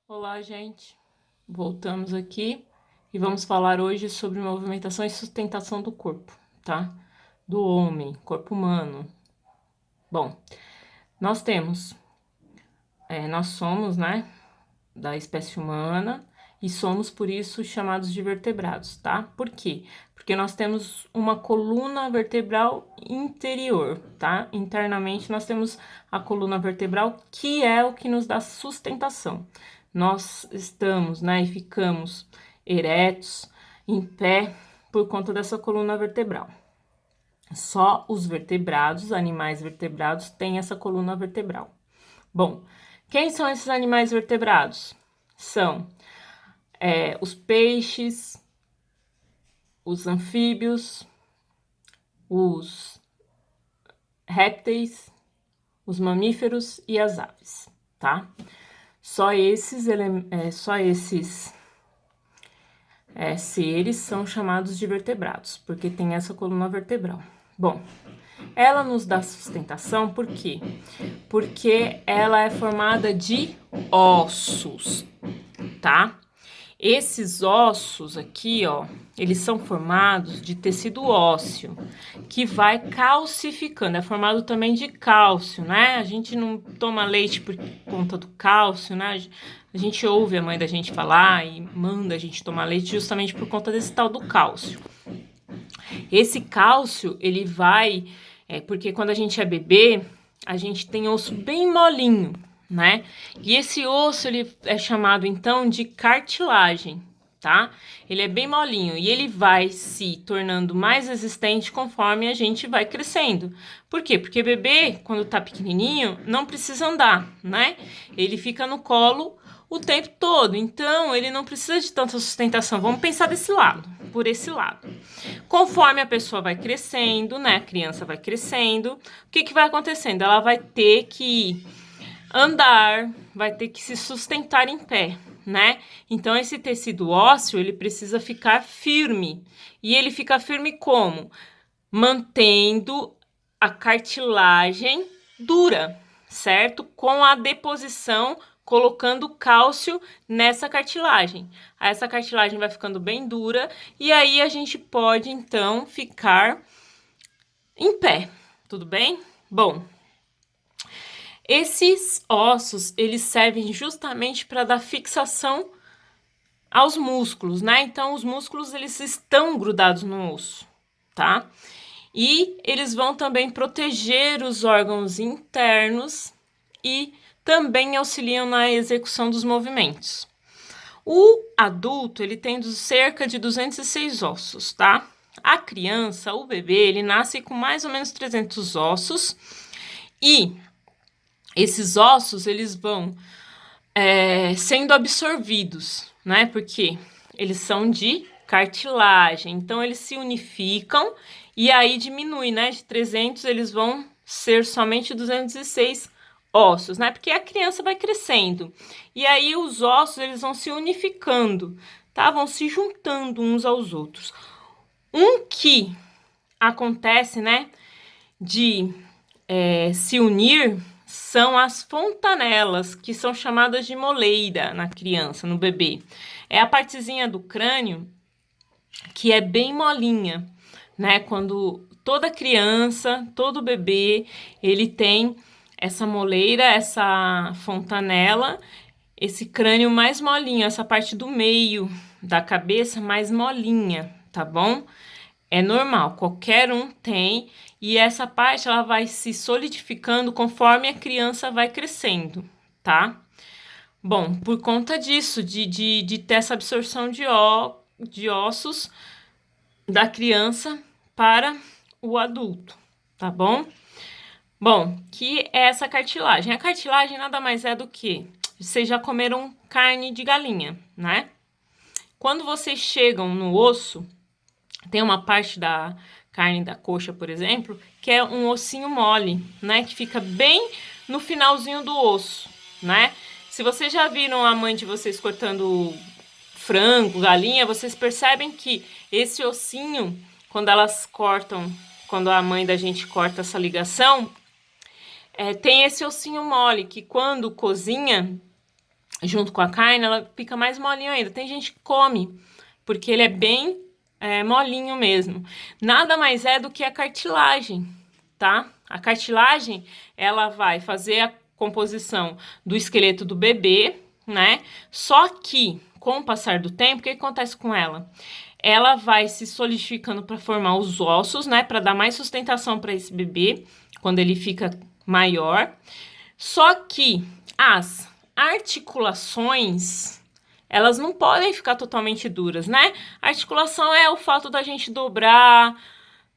Olá, gente. Voltamos aqui e vamos falar hoje sobre movimentação e sustentação do corpo, tá? Do homem, corpo humano. Bom, nós temos, nós somos, né, da espécie humana e somos por isso chamados de vertebrados, tá? Por quê? Porque nós temos uma coluna vertebral interior, tá? Internamente nós temos a coluna vertebral, que é o que nos dá sustentação. Nós estamos, né, e ficamos eretos, em pé, por conta dessa coluna vertebral. Só os vertebrados, animais vertebrados, têm essa coluna vertebral. Bom, quem são esses animais vertebrados? São os peixes, os anfíbios, os répteis, os mamíferos e as aves, tá? Só esses seres são chamados de vertebrados, porque tem essa coluna vertebral. Bom, ela nos dá sustentação por quê? Porque ela é formada de ossos, tá? Esses ossos aqui, ó, eles são formados de tecido ósseo, que vai calcificando. É formado também de cálcio, né? A gente não toma leite por conta do cálcio, né? A gente ouve a mãe da gente falar e manda a gente tomar leite justamente por conta desse tal do cálcio. Esse cálcio, ele vai... porque quando a gente é bebê, a gente tem osso bem molinho, né? E esse osso, ele é chamado, então, de cartilagem, tá? Ele é bem molinho e ele vai se tornando mais resistente conforme a gente vai crescendo. Por quê? Porque bebê, quando tá pequenininho, não precisa andar, né? Ele fica no colo o tempo todo, então ele não precisa de tanta sustentação. Vamos pensar desse lado, por esse lado. Conforme a pessoa vai crescendo, né, a criança vai crescendo, o que vai acontecendo? Ela vai ter que andar, vai ter que se sustentar em pé, né? Então esse tecido ósseo, ele precisa ficar firme. E ele fica firme como? Mantendo a cartilagem dura, certo? Com a deposição, colocando cálcio nessa cartilagem. Essa cartilagem vai ficando bem dura e aí a gente pode, então, ficar em pé, tudo bem? Bom, esses ossos, eles servem justamente para dar fixação aos músculos, né? Então, os músculos, eles estão grudados no osso, tá? E eles vão também proteger os órgãos internos e também auxiliam na execução dos movimentos. O adulto, ele tem cerca de 206 ossos, tá? A criança, o bebê, ele nasce com mais ou menos 300 ossos e esses ossos, eles vão sendo absorvidos, né? Porque eles são de cartilagem, então eles se unificam e aí diminui, né? De 300 eles vão ser somente 206 ossos, né? Porque a criança vai crescendo e aí os ossos eles vão se unificando, tá? Vão se juntando uns aos outros. Um que acontece, né? De se unir são as fontanelas, que são chamadas de moleira na criança, no bebê. É a partezinha do crânio que é bem molinha, né? Quando toda criança, todo bebê, ele tem essa moleira, essa fontanela, esse crânio mais molinho, essa parte do meio da cabeça mais molinha, tá bom? É normal, qualquer um tem, e essa parte ela vai se solidificando conforme a criança vai crescendo, tá? Bom, por conta disso, de ter essa absorção de ossos da criança para o adulto, tá bom? Bom, que é essa cartilagem? A cartilagem nada mais é do que vocês já comeram carne de galinha, né? Quando vocês chegam no osso, tem uma parte da carne da coxa, por exemplo, que é um ossinho mole, né? Que fica bem no finalzinho do osso, né? Se vocês já viram a mãe de vocês cortando frango, galinha, vocês percebem que esse ossinho, quando elas cortam, quando a mãe da gente corta essa ligação, tem esse ossinho mole, que quando cozinha, junto com a carne, ela fica mais molinho ainda. Tem gente que come, porque ele é bem molinho mesmo. Nada mais é do que a cartilagem, tá? A cartilagem, ela vai fazer a composição do esqueleto do bebê, né? Só que, com o passar do tempo, o que acontece com ela? Ela vai se solidificando para formar os ossos, né? Para dar mais sustentação para esse bebê, quando ele fica maior. Só que as articulações, elas não podem ficar totalmente duras, né? A articulação é o fato da gente dobrar,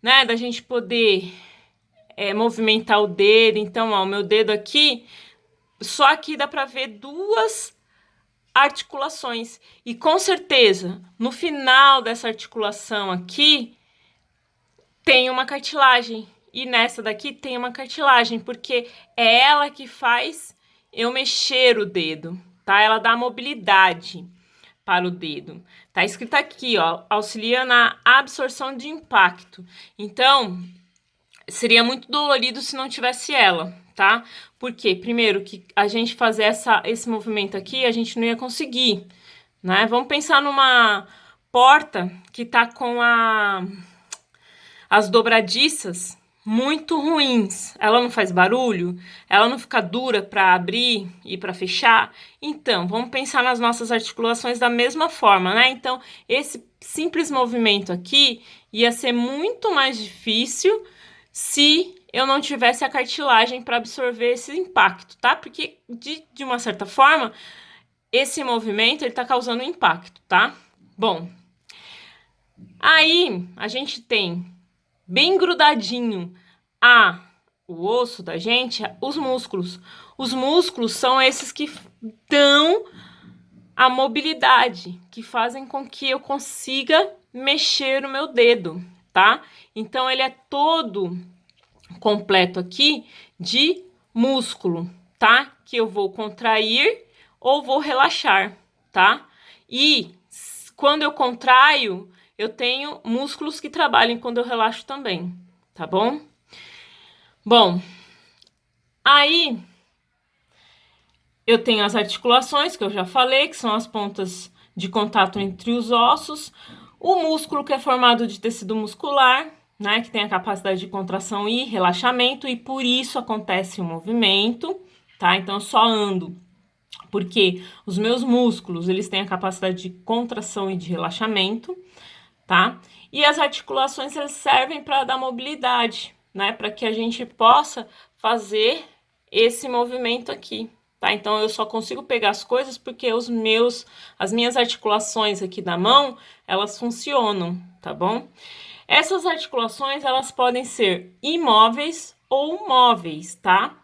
né? Da gente poder movimentar o dedo. Então, ó, o meu dedo aqui, só aqui dá pra ver duas articulações. E com certeza, no final dessa articulação aqui, tem uma cartilagem. E nessa daqui tem uma cartilagem, porque é ela que faz eu mexer o dedo, tá? Ela dá mobilidade para o dedo. Tá escrito aqui, ó, auxilia na absorção de impacto. Então, seria muito dolorido se não tivesse ela, tá? Porque, primeiro, que a gente fazer esse movimento aqui, a gente não ia conseguir, né? Vamos pensar numa porta que tá com as dobradiças muito ruins. Ela não faz barulho, ela não fica dura para abrir e para fechar. Então, vamos pensar nas nossas articulações da mesma forma, né? Então, esse simples movimento aqui ia ser muito mais difícil se eu não tivesse a cartilagem para absorver esse impacto, tá? Porque, de uma certa forma, esse movimento ele tá causando impacto, tá? Bom, aí a gente tem bem grudadinho o osso da gente, os músculos. Os músculos são esses que dão a mobilidade, que fazem com que eu consiga mexer o meu dedo, tá? Então, ele é todo completo aqui de músculo, tá? Que eu vou contrair ou vou relaxar, tá? E quando eu contraio, eu tenho músculos que trabalham quando eu relaxo também, tá bom? Bom, aí eu tenho as articulações, que eu já falei, que são as pontas de contato entre os ossos. O músculo, que é formado de tecido muscular, né, que tem a capacidade de contração e relaxamento, e por isso acontece o movimento, tá? Então, eu só ando porque os meus músculos, eles têm a capacidade de contração e de relaxamento, tá? E as articulações, elas servem para dar mobilidade, né? Para que a gente possa fazer esse movimento aqui, tá? Então, eu só consigo pegar as coisas porque as minhas articulações aqui da mão, elas funcionam, tá bom? Essas articulações, elas podem ser imóveis ou móveis, tá?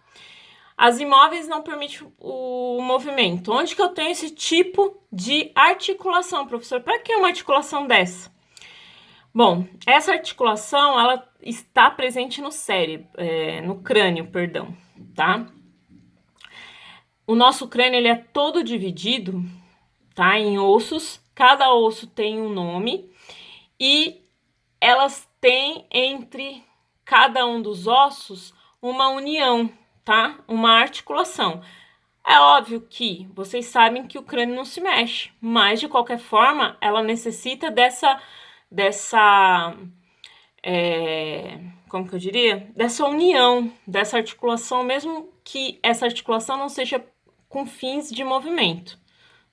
As imóveis não permitem o movimento. Onde que eu tenho esse tipo de articulação, professor? Para que uma articulação dessa? Bom, essa articulação, ela está presente no cérebro, no crânio, perdão, tá? O nosso crânio, ele é todo dividido, tá? Em ossos. Cada osso tem um nome e elas têm entre cada um dos ossos uma união, tá? Uma articulação. É óbvio que vocês sabem que o crânio não se mexe, mas de qualquer forma ela necessita dessa como que eu diria? Dessa união, dessa articulação, mesmo que essa articulação não seja com fins de movimento,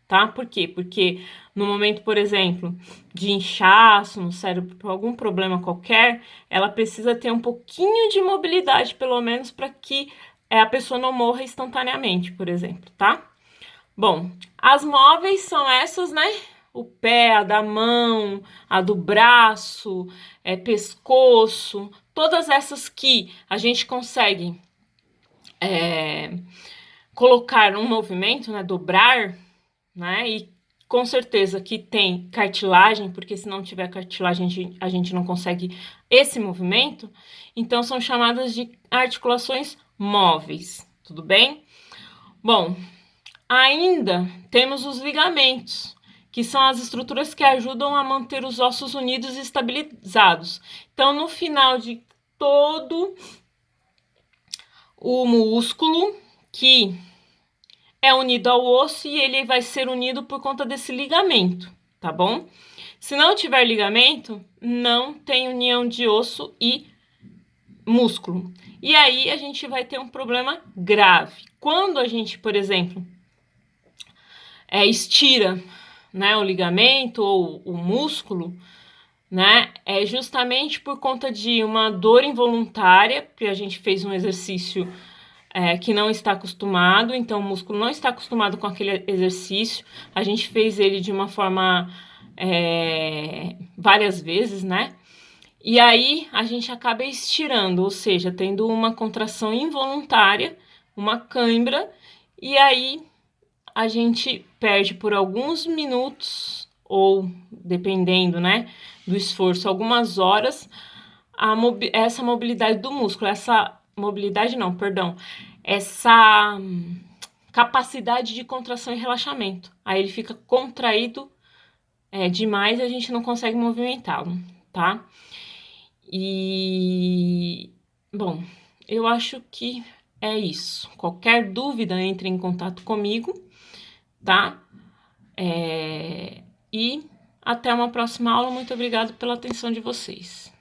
tá? Por quê? Porque no momento, por exemplo, de inchaço no cérebro, por algum problema qualquer, ela precisa ter um pouquinho de mobilidade, pelo menos, para que a pessoa não morra instantaneamente, por exemplo, tá? Bom, as móveis são essas, né? O pé, a da mão, a do braço, pescoço, todas essas que a gente consegue colocar num movimento, né? Dobrar, né? E com certeza que tem cartilagem, porque se não tiver cartilagem a gente não consegue esse movimento. Então são chamadas de articulações móveis, tudo bem? Bom, ainda temos os ligamentos, que são as estruturas que ajudam a manter os ossos unidos e estabilizados. Então, no final de todo o músculo, que é unido ao osso e ele vai ser unido por conta desse ligamento, tá bom? Se não tiver ligamento, não tem união de osso e músculo. E aí a gente vai ter um problema grave. Quando a gente, por exemplo, estira, né, o ligamento ou o músculo, né, é justamente por conta de uma dor involuntária, porque a gente fez um exercício que não está acostumado, então o músculo não está acostumado com aquele exercício, a gente fez ele de uma forma várias vezes, né? E aí a gente acaba estirando, ou seja, tendo uma contração involuntária, uma cãibra, e aí a gente perde por alguns minutos, ou dependendo, né, do esforço, algumas horas, essa mobilidade do músculo, essa capacidade de contração e relaxamento. Aí ele fica contraído demais e a gente não consegue movimentá-lo, tá? E, bom, eu acho que é isso. Qualquer dúvida, entre em contato comigo, tá? E até uma próxima aula. Muito obrigada pela atenção de vocês.